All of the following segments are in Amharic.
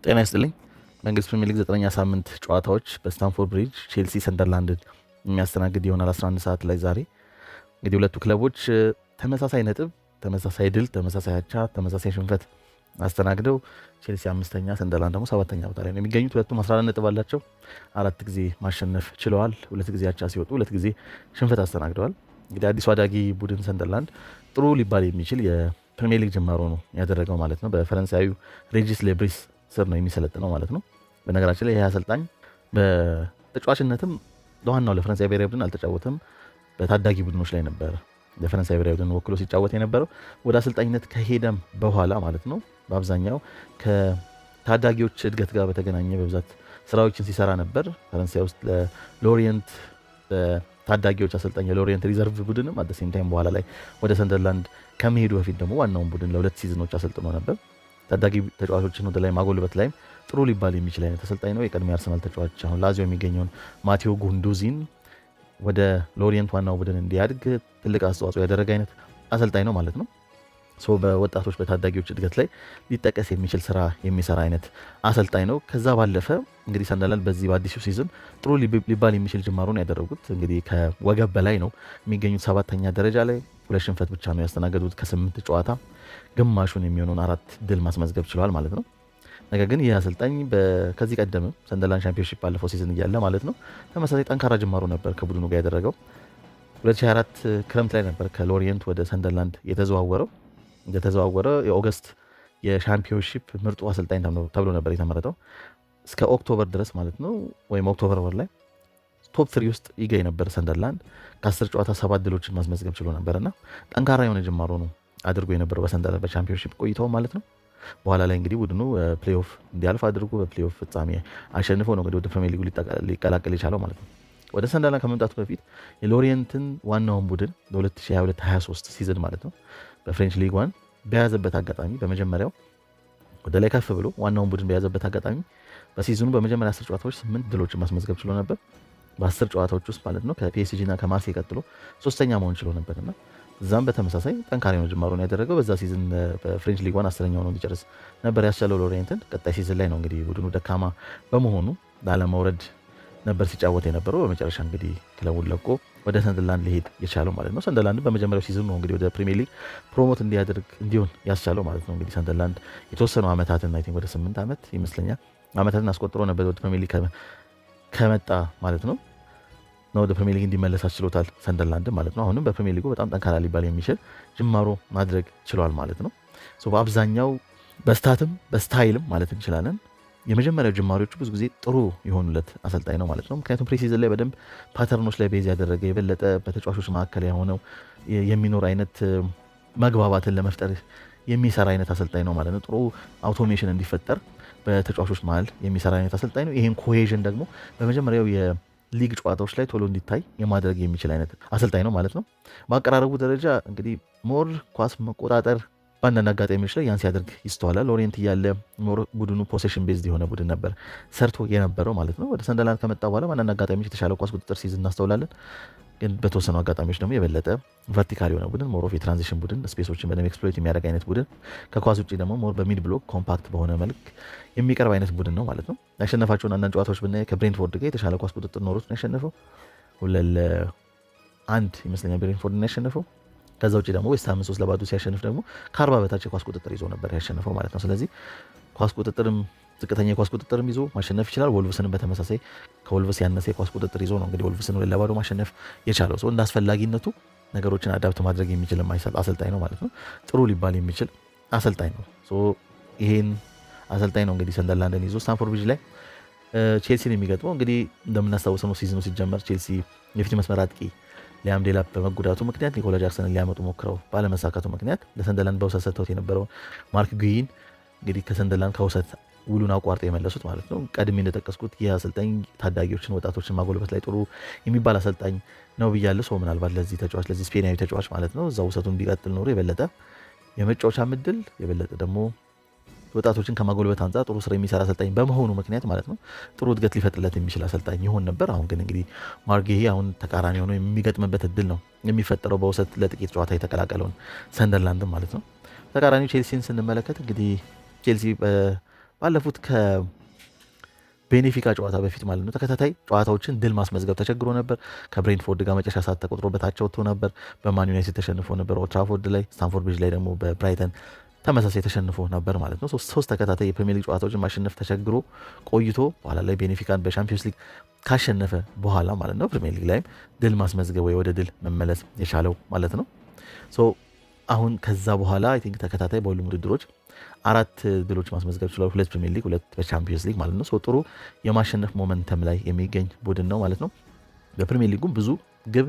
ጤና ይስጥልኝ። በእንግሊዝ ፕሪሚየር ሊግ 9ኛ ሳምንት ጨዋታዎች በስታንፎርድ ብሪጅ ቼልሲ ሰንደርላንድን የሚያስተናግድ ይሆናል 11 ሰዓት ላይ ዛሬ። እንግዲህ ሁለቱ ክለቦች ተመሳሳይ ነጥብ፣ ተመሳሳይ ድል፣ ተመሳሳይ አቻ፣ ተመሳሳይ ሽንፈት አስተናግደው ቼልሲ 5ኛ ሰንደርላንድ ደግሞ 7ኛ ቦታ ላይ ነው የሚገኙት። ሁለቱም 14 ነጥብ አላቸው። 4 ጊዜ ማሸነፍ ችለዋል። 2 ጊዜ አቻ ሲወጡ 2 ጊዜ ሽንፈት አስተናግደዋል። እንግዲህ አዲሱ አዳጊ ቡድን ሰንደርላንድ ጥሩ ሊባል የሚችል የፕሪሚየር ሊግ ጅማሮ ነው ያደረገው ማለት ነው። በፈረንሳዩ ሬጂስ ሌብሪስ ስር ነው የሚሰለጥነው ማለት ነው። በነገራችን ላይ ይህ አሰልጣኝ በተጫዋችነትም ለዋናው ለፈረንሳይ ብሔራዊ ቡድን አልተጫወተም። በታዳጊ ቡድኖች ላይ ነበር ለፈረንሳይ ብሔራዊ ቡድን ወክሎ ሲጫወት የነበረው። ወደ አሰልጣኝነት ከሄደም በኋላ ማለት ነው በአብዛኛው ከታዳጊዎች እድገት ጋር በተገናኘ በብዛት ስራዎችን ሲሰራ ነበር። ፈረንሳይ ውስጥ ለሎሪየንት ታዳጊዎች አሰልጣኝ የሎሪየንት ሪዘርቭ ቡድንም አደሴም ታይም በኋላ ላይ ወደ ሰንደርላንድ ከመሄዱ በፊት ደግሞ ዋናውን ቡድን ለ2 ሲዝኖች አሰልጥኖ ነበር። ታዳጊ ተጫዋቾችን ወደ ላይ ማጎልበት ላይም ጥሩ ሊባል የሚችል አይነት አሰልጣኝ ነው። የቀድሞ የአርሰናል ተጫዋች አሁን ላዚዮ የሚገኘውን ማቴዎ ጉንዱዚን ወደ ሎሪየንት ዋናው ቡድን እንዲያድግ ትልቅ አስተዋጽኦ ያደረገ አይነት አሰልጣኝ ነው ማለት ነው። በወጣቶች በታዳጊዎች እድገት ላይ ሊጠቀስ የሚችል ስራ የሚሰራ አይነት አሰልጣኝ ነው። ከዛ ባለፈ እንግዲህ ሰንደርላንድ በዚህ በአዲሱ ሲዝን ጥሩ ሊባል የሚችል ጅማሮን ያደረጉት እንግዲህ ከወገብ በላይ ነው የሚገኙት 7ኛ ደረጃ ላይ 2 ሽንፈት ብቻ ነው ያስተናገዱት። ከ8 ጨዋታ ግማሹን የሚሆነውን 4 ድል ማስመዝገብ ችለዋል ማለት ነው። ነገር ግን ይህ አሰልጣኝ ከዚህ ቀደም ሰንደርላንድ ሻምፒዮንሺፕ ባለፈው ሲዝን እያለ ማለት ነው ተመሳሳይ ጠንካራ ጅማሮ ነበር ከቡድኑ ጋር ያደረገው። 2024 ክረምት ላይ ነበር ከሎሪየንት ወደ ሰንደርላንድ እንደተዘዋወረ የኦገስት የሻምፒዮንሺፕ ምርጡ አሰልጣኝ ተብሎ ነበር የተመረጠው። እስከ ኦክቶበር ድረስ ማለት ነው ወይም ኦክቶበር ወር ላይ ቶፕ 3 ውስጥ ይገኝ ነበር። ሰንደርላንድ ከ10 ጨዋታ 7 ድሎችን ማስመዝገብ ችሎ ነበርና ጠንካራ የሆነ ጅማሮ ነው አድርጎ የነበረው በሰንደርላንድ በቻምፒዮንሺፕ ቆይተው ማለት ነው። በኋላ ላይ እንግዲህ ቡድኑ ፕሌይኦፍ እንዲያልፍ አድርጎ በፕሌይኦፍ ፍጻሜ አሸንፎ ነው እንግዲህ ወደ ፕሪሚየር ሊጉ ሊቀላቀል የቻለው ማለት ነው። ወደ ሰንደርላንድ ከመምጣቱ በፊት የሎሪየንትን ዋናውን ቡድን በ2022/23 ሲዝን ማለት ነው በፍሬንች ሊግ 1 በያዘበት አጋጣሚ በመጀመሪያው ወደ ላይ ከፍ ብሎ ዋናውን ቡድን በያዘበት አጋጣሚ በሲዝኑ በመጀመሪያ 10 ጨዋታዎች 8 ድሎችን ማስመዝገብ ችሎ ነበር። በ10 ጨዋታዎች ውስጥ ማለት ነው ከፒኤስጂ እና ከማርሴይ ቀጥሎ 3ኛ መሆን ችሎ ነበርና እዛም በተመሳሳይ ጠንካራ ነው ጅማሮን ያደረገው። በዛ ሲዝን በፍሬንች ሊግ 1 10ኛ ሆኖ እንዲጨርስ ነበር ያስቻለው ሎሪየንትን። ቀጣይ ሲዝን ላይ ነው እንግዲህ ቡድኑ ደካማ በመሆኑ ላለመውረድ ነበር ሲጫወት የነበረው። በመጨረሻ እንግዲህ ክለቡን ለቆ ወደ ሰንደርላንድ ሊሄድ የቻለው ማለት ነው። ሰንደርላንድ በመጀመሪያው ሲዝን ነው እንግዲህ ወደ ፕሪሚየር ሊግ ፕሮሞት እንዲሆን ያስቻለው ማለት ነው። እንግዲህ ሰንደርላንድ የተወሰኑ ዓመታትን አይ ቲንክ ወደ 8 ዓመት ይመስለኛል ዓመታትን አስቆጥሮ ነበር ወደ ፕሪሚየር ሊግ ከመጣ ማለት ነው ወደ ፕሪሚየር ሊግ እንዲመለስ አስችሎታል ሰንደርላንድ ማለት ነው። አሁንም በፕሪሚየር ሊጉ በጣም ጠንካራ ሊባል የሚችል ጅማሮ ማድረግ ችሏል ማለት ነው። በአብዛኛው በስታትም በስታይልም ማለት እንችላለን የመጀመሪያው ጅማሬዎቹ ብዙ ጊዜ ጥሩ የሆኑለት አሰልጣኝ ነው ማለት ነው። ምክንያቱም ፕሪሲዝን ላይ በደንብ ፓተርኖች ላይ ቤዝ ያደረገ የበለጠ በተጫዋቾች መካከል የሆነው የሚኖር አይነት መግባባትን ለመፍጠር የሚሰራ አይነት አሰልጣኝ ነው ማለት ነው። ጥሩ አውቶሜሽን እንዲፈጠር በተጫዋቾች መሀል የሚሰራ አይነት አሰልጣኝ ነው። ይህን ኮሄዥን ደግሞ በመጀመሪያው ሊግ ጨዋታዎች ላይ ቶሎ እንዲታይ የማድረግ የሚችል አይነት አሰልጣኝ ነው ማለት ነው። በአቀራረቡ ደረጃ እንግዲህ ሞር ኳስ መቆጣጠር በአንዳንድ አጋጣሚዎች ላይ ያን ሲያደርግ ይስተዋላል። ሎሪየንት እያለ ሞር ቡድኑ ፖሴሽን ቤዝድ የሆነ ቡድን ነበር ሰርቶ የነበረው ማለት ነው። ወደ ሰንደርላንድ ከመጣ በኋላ በአንዳንድ አጋጣሚዎች የተሻለ ኳስ ቁጥጥር ሲይዝ እናስተውላለን። ግን በተወሰኑ አጋጣሚዎች ደግሞ የበለጠ ቨርቲካል የሆነ ቡድን ሞር ኦፍ የትራንዚሽን ቡድን ስፔሶችን በደንብ ኤክስፕሎይት የሚያደርግ አይነት ቡድን ከኳስ ውጭ ደግሞ ሞር በሚድ ብሎክ ኮምፓክት በሆነ መልክ የሚቀርብ አይነት ቡድን ነው ማለት ነው። ያሸነፋቸውን አንዳንድ ጨዋታዎች ብናይ ከብሬንትፎርድ ጋር የተሻለ ኳስ ቁጥጥር ኖሮት ነው ያሸነፈው። 2-1 ይመስለኛል ብሬንትፎርድ ነው ያሸነፈው። ከዛ ውጭ ደግሞ ዌስትሃም 3-0 ሲያሸንፍ ደግሞ ከ40 በታች የኳስ ቁጥጥር ይዞ ነበር ያሸነፈው ማለት ነው። ስለዚህ ኳስ ቁጥጥርም ዝቅተኛ የኳስ ቁጥጥርም ይዞ ማሸነፍ ይችላል። ወልቭስንም በተመሳሳይ ከወልቭስ ያነሰ የኳስ ቁጥጥር ይዞ ነው እንግዲህ ወልቭስን 2-0 ማሸነፍ የቻለው። እንደ አስፈላጊነቱ ነገሮችን አዳፕት ማድረግ የሚችል አሰልጣኝ ነው ማለት ነው። ጥሩ ሊባል የሚችል አሰልጣኝ ነው። ይሄን አሰልጣኝ ነው እንግዲህ ሰንደርላንድን ይዞ ስታንፎርድ ብሪጅ ላይ ቼልሲን የሚገጥመው። እንግዲህ እንደምናስታውሰው ነው ሲዝኑ ሲጀመር ቼልሲ የፊት መስመር አጥቂ ሊያም ዴላፕ በመጎዳቱ ምክንያት ኒኮላ ጃክሰንን ሊያመጡ ሞክረው ባለመሳካቱ ምክንያት ለሰንደርላንድ በውሰት ሰጥተውት የነበረውን ማርክ ጉይን እንግዲህ ከሰንደርላንድ ከውሰት ውሉን አቋርጠው የመለሱት ማለት ነው። ቀድሜ እንደጠቀስኩት ይህ አሰልጣኝ ታዳጊዎችን ወጣቶችን ማጎልበት ላይ ጥሩ የሚባል አሰልጣኝ ነው ብያለሁ። ሰው ምናልባት ለዚህ ተጫዋች ለዚህ ስፔናዊ ተጫዋች ማለት ነው እዛ ውሰቱን ቢቀጥል ኖሮ የበለጠ የመጫወቻ ምድል የበለጠ ደግሞ ወጣቶችን ከማጎልበት አንጻር ጥሩ ስራ የሚሰራ አሰልጣኝ በመሆኑ ምክንያት ማለት ነው ጥሩ እድገት ሊፈጥርለት የሚችል አሰልጣኝ ይሆን ነበር። አሁን ግን እንግዲህ ማርጌሂ አሁን ተቃራኒ ሆኖ የሚገጥምበት እድል ነው የሚፈጠረው በውሰት ለጥቂት ጨዋታ የተቀላቀለውን ሰንደርላንድን ማለት ነው። ተቃራኒው ቼልሲን ስንመለከት እንግዲህ ቼልሲ ባለፉት ቤኔፊካ ጨዋታ በፊት ማለት ነው ተከታታይ ጨዋታዎችን ድል ማስመዝገብ ተቸግሮ ነበር። ከብሬንትፎርድ ጋር መጨረሻ ሰዓት ተቆጥሮበታቸው ወጥቶ ነበር። በማን ዩናይትድ ተሸንፎ ነበር ኦልድ ትራፎርድ ላይ። ስታንፎርድ ብሪጅ ላይ ደግሞ በብራይተን ተመሳሳይ ተሸንፎ ነበር ማለት ነው። ሶስት ተከታታይ የፕሪሚየር ሊግ ጨዋታዎችን ማሸነፍ ተቸግሮ ቆይቶ በኋላ ላይ ቤኔፊካን በሻምፒዮንስ ሊግ ካሸነፈ በኋላ ማለት ነው ፕሪሚየር ሊግ ላይም ድል ማስመዝገብ ወይ ወደ ድል መመለስ የቻለው ማለት ነው። አሁን ከዛ በኋላ አይ ቲንክ ተከታታይ በሁሉም ውድድሮች 4 ድሎች ማስመዝገብ ችሏል። 2 ፕሪሚየር ሊግ 2 በቻምፒዮንስ ሊግ ማለት ነው። ጥሩ የማሸነፍ ሞመንተም ላይ የሚገኝ ቡድን ነው ማለት ነው። በፕሪሚየር ሊጉም ብዙ ግብ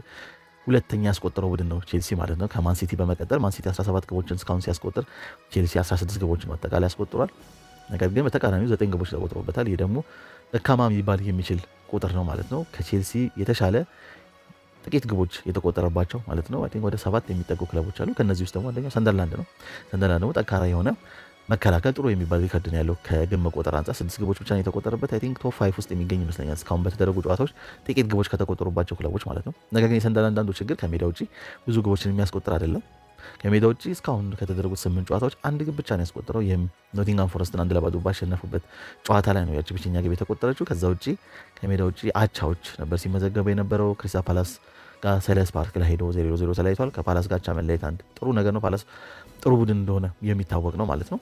ሁለተኛ ያስቆጠረው ቡድን ነው ቼልሲ ማለት ነው። ከማን ሲቲ በመቀጠል ማን ሲቲ 17 ግቦችን እስካሁን ሲያስቆጥር ቼልሲ 16 ግቦችን አጠቃላይ ያስቆጥሯል። ነገር ግን በተቃራኒው 9 ግቦች ተቆጥሮበታል። ይህ ደግሞ ደካማ የሚባል የሚችል ቁጥር ነው ማለት ነው። ከቼልሲ የተሻለ ጥቂት ግቦች የተቆጠረባቸው ማለት ነው። አይ ቲንክ ወደ 7 የሚጠጉ ክለቦች አሉ። ከነዚህ ውስጥ ደግሞ አንደኛው ሰንደርላንድ ነው። ሰንደርላንድ ደግሞ ጠንካራ የሆነ መከላከል ጥሩ የሚባል ሪከርድ ነው ያለው። ከግብ መቆጠር አንጻር 6 ግቦች ብቻ ነው የተቆጠረበት። አይ ቲንክ ቶፕ 5 ውስጥ የሚገኝ ይመስለኛል እስካሁን በተደረጉ ጨዋታዎች ጥቂት ግቦች ከተቆጠሩባቸው ክለቦች ማለት ነው። ነገር ግን የሰንደርላንድ አንዱ ችግር ከሜዳ ውጪ ብዙ ግቦችን የሚያስቆጥር አይደለም። ከሜዳ ውጪ እስካሁን ከተደረጉት 8 ጨዋታዎች 1 ግብ ብቻ ነው ያስቆጠረው። ይህም ኖቲንግሃም ፎረስትን 1-2 ባሸነፉበት ጨዋታ ላይ ነው ያቺ ብቸኛ ግብ የተቆጠረችው። ከዛ ውጪ ከሜዳ ውጪ አቻዎች ነበር ሲመዘገበው የነበረው። ክሪስታል ፓላስ ጋር ሴልኸርስት ፓርክ ላይ ሄዶ 0-0 ተለያይቷል። ከፓላስ ጋር አቻ መለየት አንድ ጥሩ ነገር ነው። ፓላስ ጥሩ ቡድን እንደሆነ የሚታወቅ ነው ማለት ነው።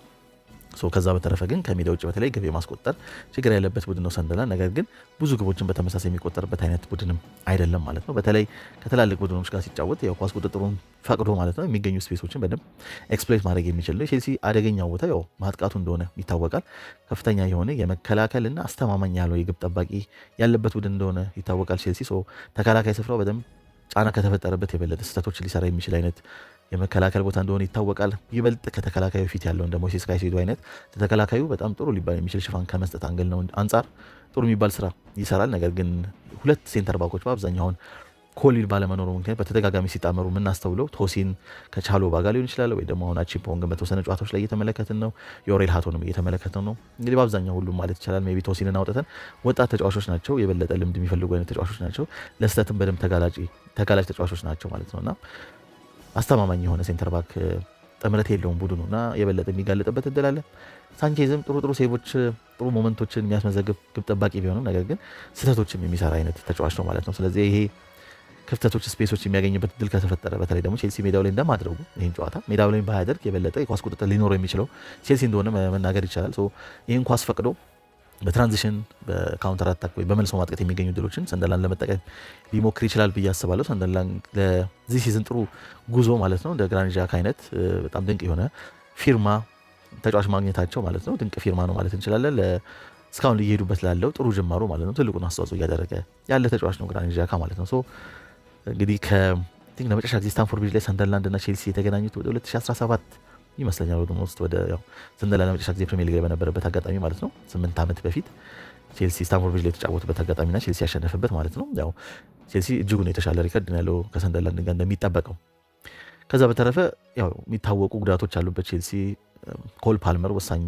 ከዛ በተረፈ ግን ከሜዳ ውጭ በተለይ ግብ የማስቆጠር ችግር ያለበት ቡድን ነው ሰንደርላንድ። ነገር ግን ብዙ ግቦችን በተመሳሳይ የሚቆጠርበት አይነት ቡድንም አይደለም ማለት ነው። በተለይ ከትላልቅ ቡድኖች ጋር ሲጫወት ያው ኳስ ቁጥጥሩን ፈቅዶ ማለት ነው የሚገኙ ስፔሶችን በደንብ ኤክስፕሎይት ማድረግ የሚችል ነው። ቼልሲ አደገኛው ቦታ ያው ማጥቃቱ እንደሆነ ይታወቃል። ከፍተኛ የሆነ የመከላከልና አስተማማኝ ያለው የግብ ጠባቂ ያለበት ቡድን እንደሆነ ይታወቃል ቼልሲ። ተከላካይ ስፍራው በደንብ ጫና ከተፈጠረበት የበለጠ ስህተቶችን ሊሰራ የሚችል አይነት የመከላከል ቦታ እንደሆነ ይታወቃል። ይበልጥ ከተከላካዩ ፊት ያለውን ደግሞ ሞይሴስ ካይሴዶ አይነት ተከላካዩ በጣም ጥሩ ሊባል የሚችል ሽፋን ከመስጠት አንግል ነው አንጻር ጥሩ የሚባል ስራ ይሰራል። ነገር ግን 2 ሴንተር ባኮች በአብዛኛውን ኮሊል ባለመኖሩ ምክንያት በተደጋጋሚ ሲጣመሩ የምናስተውለው ቶሲን ከቻሎባ ጋር ሊሆን ይችላል፣ ወይ ደግሞ አሁን አቺምፖንግን በተወሰነ ጨዋታዎች ላይ እየተመለከትን ነው። ዮሬል ሃቶንም እየተመለከትን ነው። እንግዲህ በአብዛኛው ሁሉም ማለት ይቻላል ሜይ ቢ ቶሲንን አውጥተን ወጣት ተጫዋቾች ናቸው፣ የበለጠ ልምድ የሚፈልጉ አይነት ተጫዋቾች ናቸው፣ ለስተትም በደንብ ተጋላጭ ተጫዋቾች ናቸው ማለት ነውና አስተማማኝ የሆነ ሴንተር ባክ ጥምረት የለውም ቡድኑና የበለጠ የሚጋለጥበት እድል አለ። ሳንቼዝም ጥሩ ሴቮች ጥሩ ሞመንቶችን የሚያስመዘግብ ግብ ጠባቂ ቢሆንም ነገር ግን ስህተቶችም የሚሰራ አይነት ተጫዋች ነው ማለት ነው። ስለዚህ ይሄ ክፍተቶች ስፔሶች የሚያገኝበት እድል ከተፈጠረ በተለይ ደግሞ ቼልሲ ሜዳው ላይ እንደማድረጉ ይህን ጨዋታ ሜዳው ላይ ባያደርግ የበለጠ የኳስ ቁጥጥር ሊኖረው የሚችለው ቼልሲ እንደሆነ መናገር ይቻላል። ይህን ኳስ ፈቅዶ በትራንዚሽን በካውንተር አታክ ወይ በመልሶ ማጥቃት የሚገኙ ድሎችን ሰንደርላንድ ለመጠቀም ሊሞክር ይችላል ብዬ አስባለሁ። ሰንደርላንድ ለዚህ ሲዝን ጥሩ ጉዞ ማለት ነው እንደ ግራኒት ዣካ አይነት በጣም ድንቅ የሆነ ፊርማ ተጫዋች ማግኘታቸው ማለት ነው ድንቅ ፊርማ ነው ማለት እንችላለን። እስካሁን ሊሄዱበት ላለው ጥሩ ጅማሮ ማለት ነው ትልቁን አስተዋጽኦ እያደረገ ያለ ተጫዋች ነው ግራኒት ዣካ ማለት ነው። እንግዲህ ለመጨረሻ ጊዜ ስታንፎርድ ብሪጅ ላይ ሰንደርላንድ እና ቼልሲ የተገናኙት ወደ 2017 ይመስለኛል ወደ ውስጥ ወደ ሰንደርላንድ ለመጨረሻ ጊዜ ፕሪሚየር ሊግ ላይ በነበረበት አጋጣሚ ማለት ነው 8 ዓመት በፊት ቼልሲ ስታንፎርድ ብሪጅ ላይ የተጫወቱበት አጋጣሚና ቼልሲ ያሸነፈበት ማለት ነው። ቼልሲ እጅጉን የተሻለ ሪከርድ ነው ያለው ከሰንደርላንድ ጋር እንደሚጠበቀው። ከዛ በተረፈ የሚታወቁ ጉዳቶች አሉበት ቼልሲ። ኮል ፓልመር ወሳኝ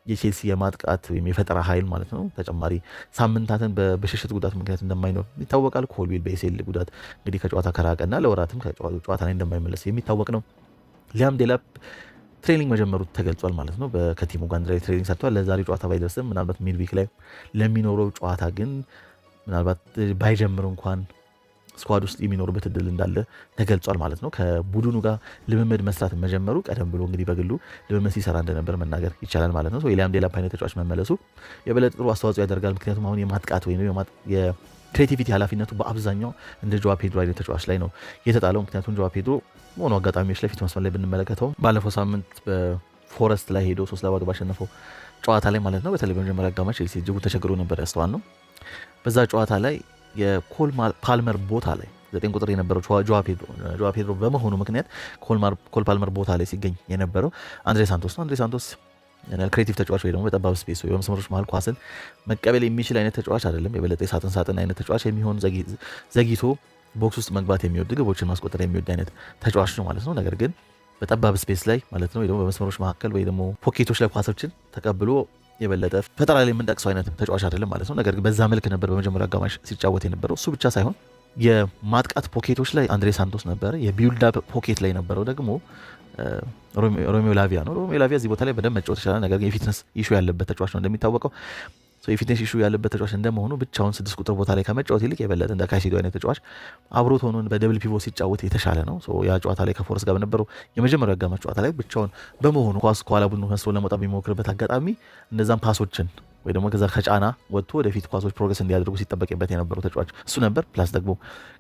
የቼልሲ የማጥቃት ወይም የፈጠራ ኃይል ማለት ነው ተጨማሪ ሳምንታትን በሽሽት ጉዳት ምክንያት እንደማይኖር ይታወቃል። ኮልዊል በኤሲኤል ጉዳት እንግዲህ ከጨዋታ ከራቀና ለወራትም ከጨዋታ ላይ እንደማይመለስ የሚታወቅ ነው። ሊያም ዴላፕ ትሬኒንግ መጀመሩ ተገልጿል ማለት ነው። ከቲሙ ጋር አንድ ላይ ትሬኒንግ ሰርቷል። ለዛሬ ጨዋታ ባይደርስም ምናልባት ሚድዊክ ላይ ለሚኖረው ጨዋታ ግን ምናልባት ባይጀምር እንኳን ስኳድ ውስጥ የሚኖርበት እድል እንዳለ ተገልጿል ማለት ነው። ከቡድኑ ጋር ልምምድ መስራት መጀመሩ ቀደም ብሎ እንግዲህ በግሉ ልምምድ ሲሰራ እንደነበር መናገር ይቻላል ማለት ነው። የሊያም ዴላፕ አይነት ተጫዋች መመለሱ የበለጠ ጥሩ አስተዋጽኦ ያደርጋል። ምክንያቱም አሁን የማጥቃት ወይ የክሬቲቪቲ ኃላፊነቱ በአብዛኛው እንደ ጆዋ ፔድሮ አይነት ተጫዋች ላይ ነው የተጣለው። ምክንያቱም ጆዋ ፔድሮ ሆኖ አጋጣሚዎች ላይ ፊት መስመር ላይ ብንመለከተው ባለፈው ሳምንት በፎረስት ላይ ሄዶ 3-0 ባሸነፈው ጨዋታ ላይ ማለት ነው በተለይ በመጀመሪያ አጋማሽ ቼልሲ እጅጉን ተቸግሮ ነበር ያስተዋል ነው። በዛ ጨዋታ ላይ የኮል ፓልመር ቦታ ላይ 9 ቁጥር የነበረው ጆዋ ፔድሮ በመሆኑ ምክንያት ኮል ፓልመር ቦታ ላይ ሲገኝ የነበረው አንድሬ ሳንቶስ ነው። አንድሬ ሳንቶስ ክሬቲቭ ተጫዋች ወይ ደግሞ በጠባብ ስፔስ ወይ በመስመሮች መሀል ኳስን መቀበል የሚችል አይነት ተጫዋች አይደለም። የበለጠ ሳጥን አይነት ተጫዋች የሚሆን ዘግይቶ ቦክስ ውስጥ መግባት የሚወድ ግቦችን ማስቆጠር የሚወድ አይነት ተጫዋች ነው ማለት ነው። ነገር ግን በጠባብ ስፔስ ላይ ማለት ነው ወይ ደግሞ በመስመሮች መካከል ወይ ደግሞ ፖኬቶች ላይ ኳሶችን ተቀብሎ የበለጠ ፈጠራ ላይ የምንጠቅሰው አይነት ተጫዋች አይደለም ማለት ነው። ነገር ግን በዛ መልክ ነበር በመጀመሪያ አጋማሽ ሲጫወት የነበረው። እሱ ብቻ ሳይሆን የማጥቃት ፖኬቶች ላይ አንድሬ ሳንቶስ ነበረ። የቢልድ አፕ ፖኬት ላይ ነበረው ደግሞ ሮሜዮ ላቪያ ነው። ሮሜዮ ላቪያ እዚህ ቦታ ላይ በደንብ መጫወት ይችላል። ነገር ግን የፊትነስ ኢሹ ያለበት ተጫዋች ነው እንደሚታወቀው። የፊትነስ ኢሹ ያለበት ተጫዋች እንደመሆኑ ብቻውን 6 ቁጥር ቦታ ላይ ከመጫወት ይልቅ የበለጠ እንደ ካይሴዶ አይነት ተጫዋች አብሮት ሆኖ በደብል ፒቮት ሲጫወት የተሻለ ነው። ያ ጨዋታ ላይ ከፎረስት ጋር በነበረው የመጀመሪያው አጋማሽ ጨዋታ ላይ ብቻውን በመሆኑ ኳስ ከኋላ ቡድኑ መስሎ ለመውጣት የሚሞክርበት አጋጣሚ እነዛን ፓሶችን ወይ ደግሞ ከዛ ከጫና ወጥቶ ወደፊት ኳሶች ፕሮግረስ እንዲያደርጉ ሲጠበቅበት የነበረው ተጫዋች እሱ ነበር። ፕላስ ደግሞ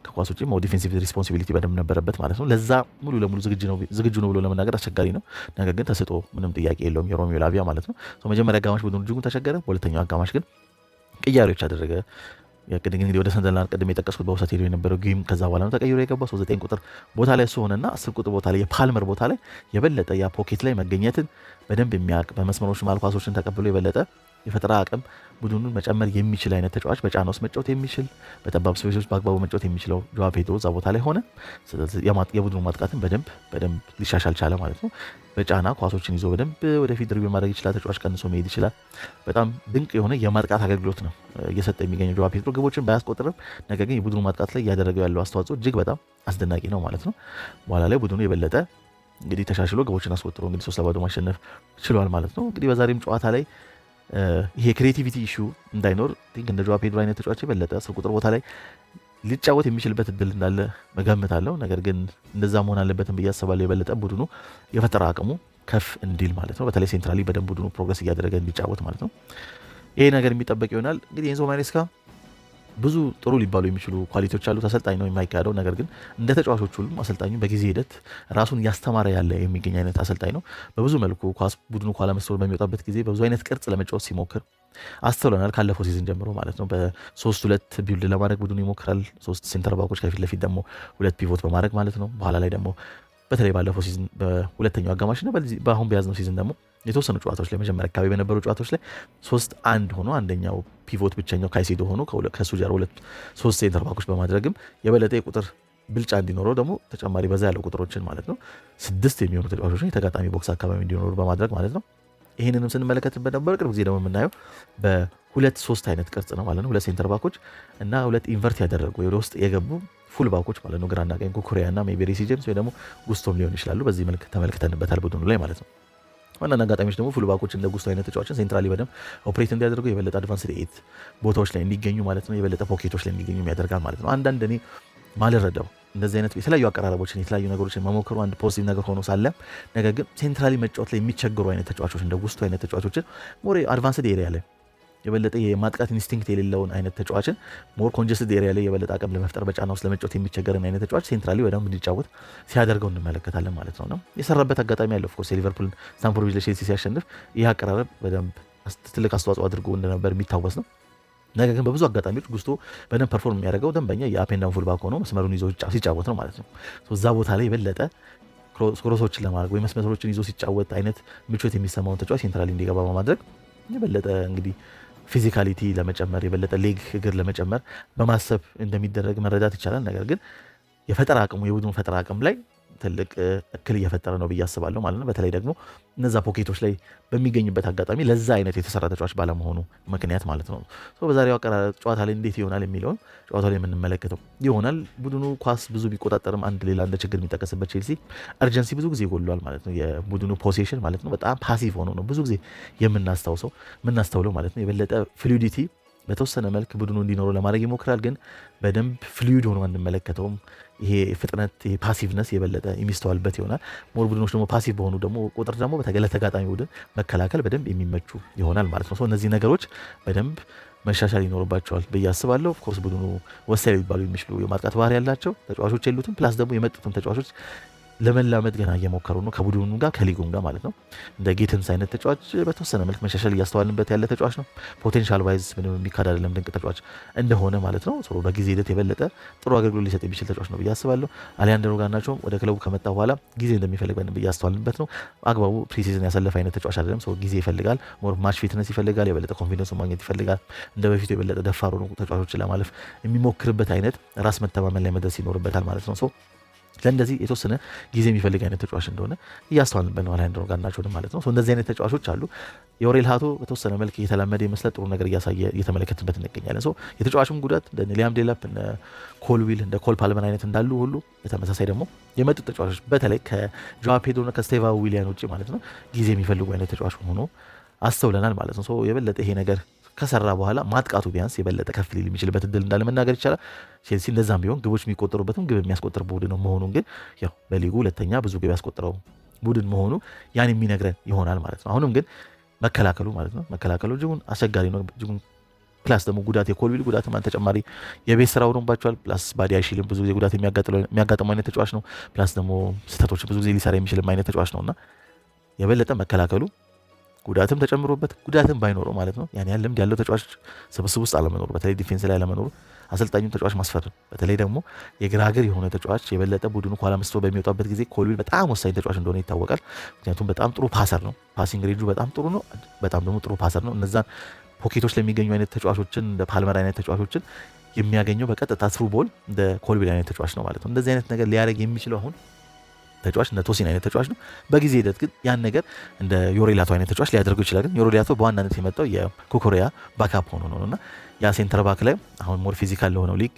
ከኳስ ውጪ ዲፌንሲቭ ሪስፖንሲቢሊቲ በደንብ ነበረበት ማለት ነው። ለዛ ሙሉ ለሙሉ ዝግጁ ነው ብሎ ለመናገር አስቸጋሪ ነው። ነገር ግን ተስጦ ምንም ጥያቄ የለውም የሮሜዮ ላቪያ ማለት ነው። መጀመሪያ አጋማሽ ቡድኑ እጅጉን ተቸገረ። በሁለተኛው አጋማሽ ግን ቅያሬዎች አደረገ። እንግዲህ ወደ ሰንደርላንድ ቅድም የጠቀስኩት በውሰት ሄዶ የነበረው ጊም ከዛ በኋላ ነው ተቀይሮ የገባው። 9 ቁጥር ቦታ ላይ እሱ ሆነና 10 ቁጥር ቦታ ላይ የፓልመር ቦታ ላይ የበለጠ ያ ፖኬት ላይ መገኘትን በደንብ የሚያውቅ በመስመሮች መሃል ኳሶችን ተቀብሎ የበለጠ የፈጠራ አቅም ቡድኑን መጨመር የሚችል አይነት ተጫዋች በጫና ውስጥ መጫወት የሚችል በጠባብ ስፔሶች በአግባቡ መጫወት የሚችለው ጆዋ ፔድሮ እዛ ቦታ ላይ ሆነ። የቡድኑ ማጥቃትን በደንብ ሊሻሻል ቻለ ማለት ነው። በጫና ኳሶችን ይዞ በደንብ ወደፊት ድሪብል ማድረግ ይችላል። ተጫዋች ቀንሶ መሄድ ይችላል። በጣም ድንቅ የሆነ የማጥቃት አገልግሎት ነው እየሰጠ የሚገኘው ጆዋ ፔድሮ። ግቦችን ባያስቆጥርም ነገር ግን የቡድኑ ማጥቃት ላይ እያደረገው ያለው አስተዋጽኦ እጅግ በጣም አስደናቂ ነው ማለት ነው። በኋላ ላይ ቡድኑ የበለጠ እንግዲህ ተሻሽሎ ግቦችን አስቆጥሮ እንግዲህ 3-0 ማሸነፍ ችሏል ማለት ነው። እንግዲህ በዛሬም ጨዋታ ላይ ይሄ ክሬቲቪቲ ኢሹ እንዳይኖር እንደ ጆዋ ፔድሮ አይነት ተጫዋች የበለጠ 10 ቁጥር ቦታ ላይ ሊጫወት የሚችልበት እድል እንዳለ መገምታለሁ። ነገር ግን እንደዛ መሆን አለበትም ብዬ አስባለሁ። የበለጠ ቡድኑ የፈጠራ አቅሙ ከፍ እንዲል ማለት ነው። በተለይ ሴንትራሊ በደንብ ቡድኑ ፕሮግረስ እያደረገ እንዲጫወት ማለት ነው። ይሄ ነገር የሚጠበቅ ይሆናል። እንግዲህ ኤንዞ ማሬስካ ብዙ ጥሩ ሊባሉ የሚችሉ ኳሊቲዎች አሉት። አሰልጣኝ ነው የማይካሄደው። ነገር ግን እንደ ተጫዋቾች ሁሉም አሰልጣኙ በጊዜ ሂደት ራሱን እያስተማረ ያለ የሚገኝ አይነት አሰልጣኝ ነው። በብዙ መልኩ ቡድኑ ኳላ መስሎ በሚወጣበት ጊዜ በብዙ አይነት ቅርጽ ለመጫወት ሲሞክር አስተውለናል። ካለፈው ሲዝን ጀምሮ ማለት ነው። በ3-2 ቢልድ ለማድረግ ቡድኑ ይሞክራል። 3 ሴንተር ባኮች ከፊት ለፊት ደግሞ 2 ፒቮት በማድረግ ማለት ነው። በኋላ ላይ ደግሞ በተለይ ባለፈው ሲዝን በሁለተኛው አጋማሽና በአሁን በያዝነው ሲዝን ደግሞ የተወሰኑ ጨዋታዎች ላይ መጀመሪያ አካባቢ በነበሩ ጨዋታዎች ላይ 3-1 ሆኖ አንደኛው ፒቮት ብቸኛው ካይሴዶ ሆኖ ከሱ ጀርባ 3 ሴንተር ባኮች በማድረግም የበለጠ የቁጥር ብልጫ እንዲኖረው ደግሞ ተጨማሪ በዛ ያለው ቁጥሮችን ማለት ነው 6 የሚሆኑ ተጫዋቾችን የተጋጣሚ ቦክስ አካባቢ እንዲኖሩ በማድረግ ማለት ነው። ይህንንም ስንመለከትበት ነበር። ቅርብ ጊዜ ደግሞ የምናየው በ2-3 አይነት ቅርጽ ነው ማለት ነው። 2 ሴንተር ባኮች እና 2 ኢንቨርት ያደረጉ ወደ ውስጥ የገቡ ፉል ባኮች ማለት ነው። ግራና ቀኝ ኩኩሪያ እና ሜቢ ሪሲ ጄምስ ወይ ደግሞ ጉስቶም ሊሆን ይችላሉ። በዚህ መልክ ተመልክተንበታል ቡድኑ ላይ ማለት ነው። ዋና አጋጣሚዎች ደግሞ ፉል ባኮች እንደ ጉስቶ አይነት ተጫዋችን ሴንትራሊ በደንብ ኦፕሬት እንዲያደርጉ የበለጠ አድቫንስድ 8 ቦታዎች ላይ እንዲገኙ ማለት ነው። የበለጠ ፖኬቶች ላይ እንዲገኙ ያደርጋል ማለት ነው። አንዳንድ እኔ ማልረዳው እንደዚህ አይነት የተለያዩ አቀራረቦችን የተለያዩ ነገሮችን መሞከሩ አንድ ፖዚቲቭ ነገር ሆኖ ሳለ ነገር ግን ሴንትራሊ መጫወት ላይ የሚቸገሩ አይነት ተጫዋቾች እንደ ጉስቶ አይነት ተጫዋቾችን ሞር አድቫንስድ ኤሪያ ላይ የበለጠ የማጥቃት ኢንስቲንክት የሌለውን አይነት ተጫዋችን ሞር ኮንጀስትድ ኤሪያ ላይ የበለጠ አቅም ለመፍጠር በጫና ውስጥ ለመጫወት የሚቸገርን አይነት ተጫዋች ሴንትራሊ በደንብ እንዲጫወት ሲያደርገው እንመለከታለን ማለት ነው። የሰራበት አጋጣሚ ያለው ኦፍኮርስ የሊቨርፑልን ስታንፎርድ ብሪጅ ለቼልሲ ሲያሸንፍ ይህ አቀራረብ በደንብ ትልቅ አስተዋጽኦ አድርጎ እንደነበር የሚታወስ ነው። ነገር ግን በብዙ አጋጣሚዎች ጉስቶ በደንብ ፐርፎርም የሚያደርገው ደንበኛ የአፔንዳውን ፉልባክ ሆኖ መስመሩን ይዞ ሲጫወት ነው ማለት ነው። እዛ ቦታ ላይ የበለጠ ክሮሶችን ለማድረግ ወይ መስመሮችን ይዞ ሲጫወት አይነት ምቾት የሚሰማውን ተጫዋች ሴንትራሊ እንዲገባ በማድረግ የበለጠ እንግዲህ ፊዚካሊቲ ለመጨመር የበለጠ ሌግ እግር ለመጨመር በማሰብ እንደሚደረግ መረዳት ይቻላል። ነገር ግን የፈጠራ አቅሙ የቡድኑ ፈጠራ አቅም ላይ ትልቅ እክል እየፈጠረ ነው ብዬ አስባለሁ ማለት ነው። በተለይ ደግሞ እነዛ ፖኬቶች ላይ በሚገኝበት አጋጣሚ ለዛ አይነት የተሰራ ተጫዋች ባለመሆኑ ምክንያት ማለት ነው። በዛሬው ጨዋታ ላይ እንዴት ይሆናል የሚለውን ጨዋታ ላይ የምንመለከተው ይሆናል። ቡድኑ ኳስ ብዙ ቢቆጣጠርም አንድ ሌላ እንደ ችግር የሚጠቀስበት ቼልሲ አርጀንሲ ብዙ ጊዜ ይጎሏል ማለት ነው። የቡድኑ ፖሴሽን ማለት ነው በጣም ፓሲቭ ሆኖ ነው ብዙ ጊዜ የምናስተውለው ማለት ነው። የበለጠ ፍሉዲቲ በተወሰነ መልክ ቡድኑ እንዲኖረው ለማድረግ ይሞክራል። ግን በደንብ ፍሉይድ ሆኖ አንመለከተውም። ይሄ ፍጥነት ይሄ ፓሲቭነስ የበለጠ የሚስተዋልበት ይሆናል። ሞር ቡድኖች ደግሞ ፓሲቭ በሆኑ ደግሞ ቁጥር ደግሞ ለተጋጣሚ ቡድን መከላከል በደንብ የሚመቹ ይሆናል ማለት ነው። እነዚህ ነገሮች በደንብ መሻሻል ይኖርባቸዋል ብዬ አስባለሁ። ኦፍኮርስ ቡድኑ ወሳኝ ሊባሉ የሚችሉ የማጥቃት ባህሪ ያላቸው ተጫዋቾች የሉትም። ፕላስ ደግሞ የመጡትም ተጫዋቾች ለመላመድ ገና እየሞከሩ ነው ከቡድኑ ጋር ከሊጉም ጋር ማለት ነው። እንደ ጌትንስ አይነት ተጫዋች በተወሰነ መልክ መሻሻል እያስተዋልንበት ያለ ተጫዋች ነው። ፖቴንሻል ዋይዝ ምንም የሚካድ አይደለም፣ ድንቅ ተጫዋች እንደሆነ ማለት ነው። በጊዜ ሂደት የበለጠ ጥሩ አገልግሎት ሊሰጥ የሚችል ተጫዋች ነው ብዬ አስባለሁ። አሊያንድሮ ጋርናቾም ወደ ክለቡ ከመጣ በኋላ ጊዜ እንደሚፈልግ በደንብ እያስተዋልንበት ነው። አግባቡ ፕሪሲዝን ያሳለፈ አይነት ተጫዋች አይደለም። ጊዜ ይፈልጋል፣ ሞር ማች ፊትነስ ይፈልጋል፣ የበለጠ ኮንፊደንሱን ማግኘት ይፈልጋል። እንደ በፊቱ የበለጠ ደፋር ሆኖ ተጫዋቾችን ለማለፍ የሚሞክርበት አይነት ራስ መተማመን ላይ መድረስ ይኖርበታል ማለት ነው። ለእንደዚህ የተወሰነ ጊዜ የሚፈልግ አይነት ተጫዋች እንደሆነ እያስተዋልንበት ነው አሌሃንድሮ ጋርናቾን ማለት ነው። እንደዚህ አይነት ተጫዋቾች አሉ። የኦሬል ሃቶ በተወሰነ መልክ እየተላመደ ይመስላል ጥሩ ነገር እያሳየ እየተመለከትንበት እንገኛለን። የተጫዋቹም ጉዳት እንደ ሊያም ዴላፕ እንደ ኮልዊል እንደ ኮል ፓልመር አይነት እንዳሉ ሁሉ በተመሳሳይ ደግሞ የመጡት ተጫዋቾች በተለይ ከጆዋ ፔድሮና ከስቴቫ ዊሊያን ውጭ ማለት ነው ጊዜ የሚፈልጉ አይነት ተጫዋች ሆኖ አስተውለናል ማለት ነው። የበለጠ ይሄ ነገር ከሰራ በኋላ ማጥቃቱ ቢያንስ የበለጠ ከፍ ሊል የሚችልበት እድል እንዳለ መናገር ይቻላል። ቼልሲ እንደዛም ቢሆን ግቦች የሚቆጠሩበትም ግብ የሚያስቆጥር ቡድን ነው መሆኑን ግን ያው በሊጉ ሁለተኛ ብዙ ግብ ያስቆጠረው ቡድን መሆኑ ያን የሚነግረን ይሆናል ማለት ነው። አሁንም ግን መከላከሉ ማለት ነው መከላከሉ እጅጉን አስቸጋሪ ነው። እጅጉን ፕላስ ደግሞ ጉዳት የኮልዊል ጉዳት ማን ተጨማሪ የቤት ስራ ሆኖባቸዋል። ፕላስ ባዲያሺልም ብዙ ጊዜ ጉዳት የሚያጋጥመው አይነት ተጫዋች ነው። ፕላስ ደግሞ ስህተቶች ብዙ ጊዜ ሊሰራ የሚችልም አይነት ተጫዋች ነውና የበለጠ መከላከሉ ጉዳትም ተጨምሮበት ጉዳትም ባይኖረው ማለት ነው ያን ያህል ልምድ ያለው ተጫዋች ስብስብ ውስጥ አለመኖሩ በተለይ ዲፌንስ ላይ አለመኖሩ አሰልጣኙን ተጫዋች ማስፈረም በተለይ ደግሞ የግራግር የሆነ ተጫዋች የበለጠ ቡድኑ ኋላ መስቶ በሚወጣበት ጊዜ ኮልዊል በጣም ወሳኝ ተጫዋች እንደሆነ ይታወቃል። ምክንያቱም በጣም ጥሩ ፓሰር ነው። ፓሲንግ ሬንጁ በጣም ጥሩ ነው። በጣም ደግሞ ጥሩ ፓሰር ነው። እነዛን ፖኬቶች ለሚገኙ አይነት ተጫዋቾችን እንደ ፓልመር አይነት ተጫዋቾችን የሚያገኘው በቀጥታ ትሩ ቦል እንደ ኮልዊል አይነት ተጫዋች ነው ማለት ነው። እንደዚህ አይነት ነገር ሊያደርግ የሚችለው አሁን ተጫዋች እንደ ቶሲን አይነት ተጫዋች ነው። በጊዜ ሂደት ግን ያን ነገር እንደ ዮሬላቶ አይነት ተጫዋች ሊያደርገው ይችላል። ግን ዮሬላቶ በዋናነት የመጣው የኩኩሬያ ባካፕ ሆኖ ነውና ያ ሴንተር ባክ ላይ አሁን ሞር ፊዚካል ለሆነው ሊግ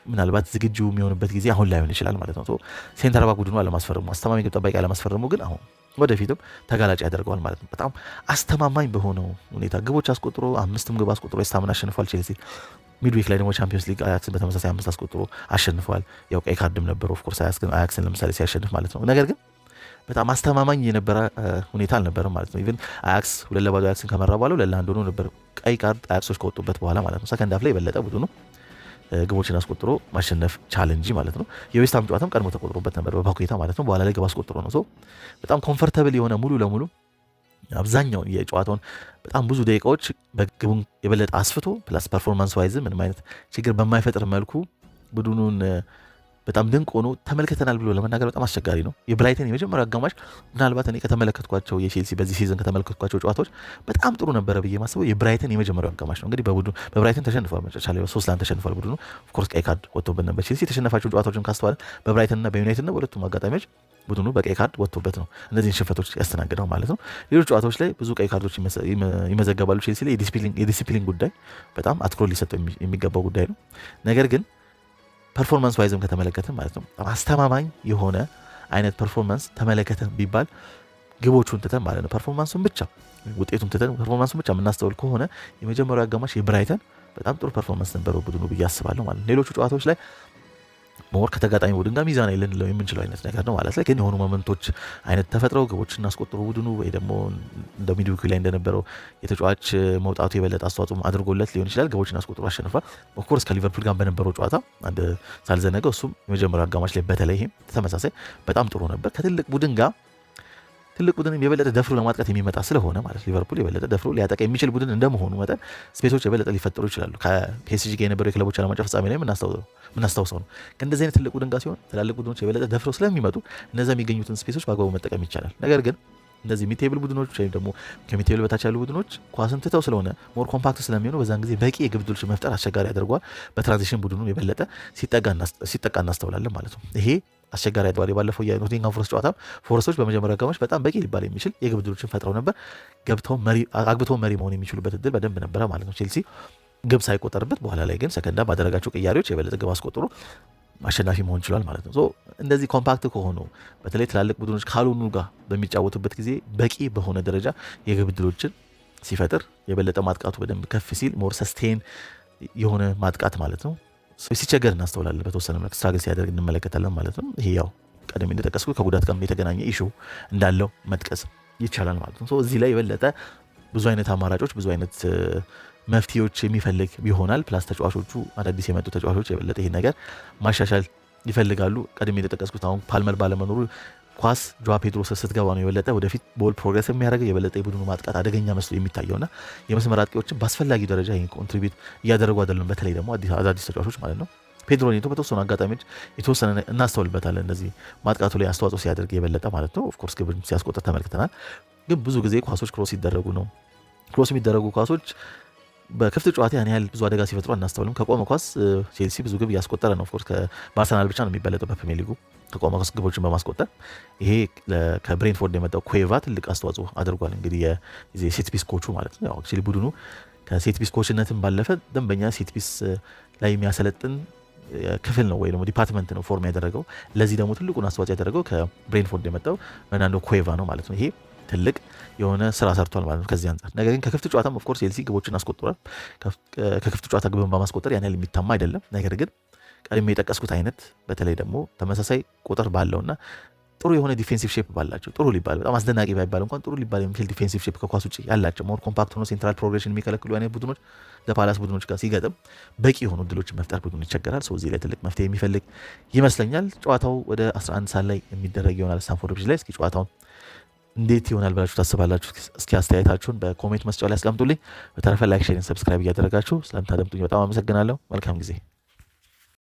ምናልባት ዝግጁ የሚሆንበት ጊዜ አሁን ላይሆን ይችላል ማለት ነው። ሴንተር ባክ ቡድኑ አለማስፈረሙ አስተማማኝ ግብ ጠባቂ አለማስፈረሙ ግን አሁን ወደፊትም ተጋላጭ ያደርገዋል ማለት ነው። በጣም አስተማማኝ በሆነው ሁኔታ ግቦች አስቆጥሮ 5 ግብ አስቆጥሮ ስታምን አሸንፏል ቼልሲ። ሚድዊክ ላይ ደግሞ ቻምፒዮንስ ሊግ አያክስን በተመሳሳይ 5 አስቆጥሮ አሸንፏል። ያው ቀይ ካርድም ነበረው ኦፍ ኮርስ አያክስን ለምሳሌ ሲያሸንፍ ማለት ነው። ነገር ግን በጣም አስተማማኝ የነበረ ሁኔታ አልነበረም ማለት ነው። ኢቭን አያክስ 2-0 አያክስን ከመራ በኋላ 2-1 ሆኖ ነበር ቀይ ካርድ አያክሶች ከወጡበት በኋላ ማለት ነው። ሰከንድ ሃፍ ላይ የበለጠ ቡድኑ ግቦችን አስቆጥሮ ማሸነፍ ቻሌንጅ ማለት ነው። የዌስትሃም ጨዋታም ቀድሞ ተቆጥሮበት ነበር በፓኬታ ማለት ነው። በኋላ ላይ ግብ አስቆጥሮ ነው በጣም ኮምፎርታብል የሆነ ሙሉ ለሙሉ አብዛኛው የጨዋታውን በጣም ብዙ ደቂቃዎች በግቡን የበለጠ አስፍቶ ፕላስ ፐርፎርማንስ ዋይዝ ምንም አይነት ችግር በማይፈጥር መልኩ ቡድኑን በጣም ድንቅ ሆኖ ተመልክተናል ብሎ ለመናገር በጣም አስቸጋሪ ነው። የብራይተን የመጀመሪያው አጋማሽ ምናልባት እኔ ከተመለከትኳቸው የቼልሲ በዚህ ሲዝን ከተመለከትኳቸው ጨዋታዎች በጣም ጥሩ ነበረ ብዬ ማስበው የብራይተን የመጀመሪያው አጋማሽ ነው። እንግዲህ በብራይተን ተሸንፏል። መጨረሻ ላይ 3-1 ተሸንፏል ቡድኑ። ኦፍ ኮርስ ቀይ ካርድ ወጥቶበት ነበር። ቼልሲ የተሸነፋቸው ጨዋታዎችን ካስተዋለ በብራይተንና በዩናይትድ ነው። በሁለቱም አጋጣሚዎች ቡድኑ በቀይ ካርድ ወጥቶበት ነው እነዚህን ሽንፈቶች ያስተናገደው ማለት ነው። ሌሎች ጨዋታዎች ላይ ብዙ ቀይ ካርዶች ይመዘገባሉ። ቼልሲ ላይ የዲሲፕሊን ጉዳይ በጣም አትኩሮት ሊሰጠው የሚገባው ጉዳይ ነው። ነገር ግን ፐርፎርማንስ ዋይዝም ከተመለከተ ማለት ነው አስተማማኝ የሆነ አይነት ፐርፎርማንስ ተመለከተ ቢባል ግቦቹን ትተን ማለት ነው ፐርፎርማንሱን ብቻ ውጤቱን ትተን ፐርፎርማንሱን ብቻ የምናስተውል ከሆነ የመጀመሪያው አጋማሽ የብራይተን በጣም ጥሩ ፐርፎርማንስ ነበረው ቡድኑ ብዬ አስባለሁ ማለት ነው። ሌሎቹ ጨዋታዎች ላይ ሞር ከተጋጣሚ ቡድን ጋር ሚዛን ልንለው የምንችለው አይነት ነገር ነው ማለት ላይ ግን የሆኑ ሞመንቶች አይነት ተፈጥረው ግቦችን አስቆጥሮ ቡድኑ ወይ ደግሞ እንደ ሚድዊክ ላይ እንደነበረው የተጫዋች መውጣቱ የበለጠ አስተዋጽኦ አድርጎለት ሊሆን ይችላል። ግቦችን አስቆጥሮ አሸንፏል። ኦፍኮርስ ከሊቨርፑል ጋር በነበረው ጨዋታ አንድ ሳልዘነገው እሱም የመጀመሪያው አጋማሽ ላይ በተለይ ይሄም ተመሳሳይ በጣም ጥሩ ነበር። ከትልቅ ቡድን ጋር ትልቅ ቡድን የበለጠ ደፍሮ ለማጥቃት የሚመጣ ስለሆነ ማለት ሊቨርፑል የበለጠ ደፍሮ ሊያጠቃ የሚችል ቡድን እንደመሆኑ መጠን ስፔሶች የበለጠ ሊፈጠሩ ይችላሉ። ከፒኤስጂ ጋር የነበረው የክለቦች ዓለም ዋንጫ ፍጻሜ ላይ የምናስታውሰው ነው። ከእንደዚህ አይነት ትልቅ ቡድን ጋር ሲሆን ትላልቅ ቡድኖች የበለጠ ደፍረው ስለሚመጡ እነዛ የሚገኙትን ስፔሶች በአግባቡ መጠቀም ይቻላል። ነገር ግን እንደዚህ ሚድቴብል ቡድኖች ወይም ደግሞ ከሚድቴብል በታች ያሉ ቡድኖች ኳስን ትተው ስለሆነ ሞር ኮምፓክት ስለሚሆኑ በዛን ጊዜ በቂ የግብ ዕድሎች መፍጠር አስቸጋሪ ያደርገዋል። በትራንዚሽን ቡድኑ የበለጠ ሲጠቃ እናስተውላለን ማለት ነው። ይሄ አስቸጋሪ ያደርገዋል። ባለፈው የኖቲንግሃም ፎረስት ጨዋታ ፎረስቶች በመጀመሪያ አጋማሽ በጣም በቂ ሊባል የሚችል የግብ ዕድሎችን ፈጥረው ነበር። አግብተው መሪ መሆን የሚችሉበት እድል በደንብ ነበረ ማለት ነው። ቼልሲ ግብ ሳይቆጠርበት በኋላ ላይ ግን ሰከንዳ ባደረጋቸው ቅያሬዎች የበለጠ ግብ አስቆጥሮ አሸናፊ መሆን ችሏል ማለት ነው። እንደዚህ ኮምፓክት ከሆኑ በተለይ ትላልቅ ቡድኖች ካልሆኑ ጋር በሚጫወቱበት ጊዜ በቂ በሆነ ደረጃ የግብ ዕድሎችን ሲፈጥር የበለጠ ማጥቃቱ በደንብ ከፍ ሲል ሞር ሰስቴን የሆነ ማጥቃት ማለት ነው ሲቸገር እናስተውላለን። በተወሰነ መልክ ስትራግል ሲያደርግ እንመለከታለን ማለት ነው። ይሄ ያው ቀደም እንደጠቀስኩት ከጉዳት ጋር የተገናኘ ኢሹ እንዳለው መጥቀስ ይቻላል ማለት ነው። እዚህ ላይ የበለጠ ብዙ አይነት አማራጮች ብዙ አይነት መፍትሄዎች የሚፈልግ ይሆናል። ፕላስ ተጫዋቾቹ አዳዲስ የመጡ ተጫዋቾች የበለጠ ይሄ ነገር ማሻሻል ይፈልጋሉ። ቀደም እንደጠቀስኩት አሁን ፓልመር ባለመኖሩ ኳስ ጆዋ ፔድሮ ስትገባ ነው የበለጠ ወደፊት ቦል ፕሮግረስ የሚያደርገው የበለጠ የቡድኑ ማጥቃት አደገኛ መስሎ የሚታየውና የመስመር አጥቂዎችን በአስፈላጊ ደረጃ ይሄን ኮንትሪቢዩት እያደረጉ አይደለም። በተለይ ደግሞ አዳዲስ ተጫዋቾች ማለት ነው። ፔድሮ ኔቶ በተወሰኑ አጋጣሚዎች የተወሰነ እናስተውልበታለን እነዚህ ማጥቃቱ ላይ አስተዋጽኦ ሲያደርግ የበለጠ ማለት ነው። ኦፍኮርስ ግብ ሲያስቆጥር ተመልክተናል። ግን ብዙ ጊዜ ኳሶች ክሮስ ይደረጉ ነው። ክሮስ የሚደረጉ ኳሶች በክፍት ጨዋታ ያን ያህል ብዙ አደጋ ሲፈጥሩ አናስተውልም። ከቆመ ኳስ ቼልሲ ብዙ ግብ እያስቆጠረ ነው። ኦፍኮርስ በአርሰናል ብቻ ነው የሚበለጠው በፕሪሚየር ሊጉ ከቆመ ኳስ ግቦችን በማስቆጠር። ይሄ ከብሬንትፎርድ የመጣው ኩዌቫ ትልቅ አስተዋጽኦ አድርጓል። እንግዲህ የሴት ፒስ ኮቹ ማለት ነው። አክቹዋሊ ቡድኑ ከሴት ፒስ ኮችነትም ባለፈ ደንበኛ ሴት ፒስ ላይ የሚያሰለጥን ክፍል ነው ወይ ደግሞ ዲፓርትመንት ነው ፎርም ያደረገው። ለዚህ ደግሞ ትልቁን አስተዋጽኦ ያደረገው ከብሬንትፎርድ የመጣው ፈርናንዶ ኩዌቫ ነው ማለት ነው። ይሄ ትልቅ የሆነ ስራ ሰርቷል ማለት ነው ከዚህ አንጻር። ነገር ግን ከክፍት ጨዋታም ኦፍኮርስ ቼልሲ ግቦችን አስቆጥሯል። ከክፍት ጨዋታ ግብን በማስቆጠር ያን ያህል የሚታማ አይደለም። ነገር ግን ቀድሜ የጠቀስኩት አይነት በተለይ ደግሞ ተመሳሳይ ቁጥር ባለውና ጥሩ የሆነ ዲፌንሲቭ ሼፕ ባላቸው ጥሩ ሊባል በጣም አስደናቂ ባይባል እንኳን ጥሩ ሊባል የሚችል ዲፌንሲቭ ሼፕ ከኳስ ውጭ ያላቸው ሞር ኮምፓክት ሆኖ ሴንትራል ፕሮግሬሽን የሚከለክሉ አይነት ቡድኖች ለፓላስ ቡድኖች ጋር ሲገጥም በቂ የሆኑ እድሎችን መፍጠር ቡድኑ ይቸገራል። ሰው እዚህ ላይ ትልቅ መፍትሄ የሚፈልግ ይመስለኛል። ጨዋታው ወደ 11 ሰዓት ላይ የሚደረግ ይሆናል ስታንፎርድ ብሪጅ ላይ። እስኪ ጨዋታውን እንዴት ይሆናል ብላችሁ ታስባላችሁ? እስኪ አስተያየታችሁን በኮሜንት መስጫው ላይ አስቀምጡልኝ። በተረፈ ላይክ፣ ሼር፣ ሰብስክራይብ እያደረጋችሁ ስለምታደምጡኝ በጣም አመሰግናለሁ። መልካም ጊዜ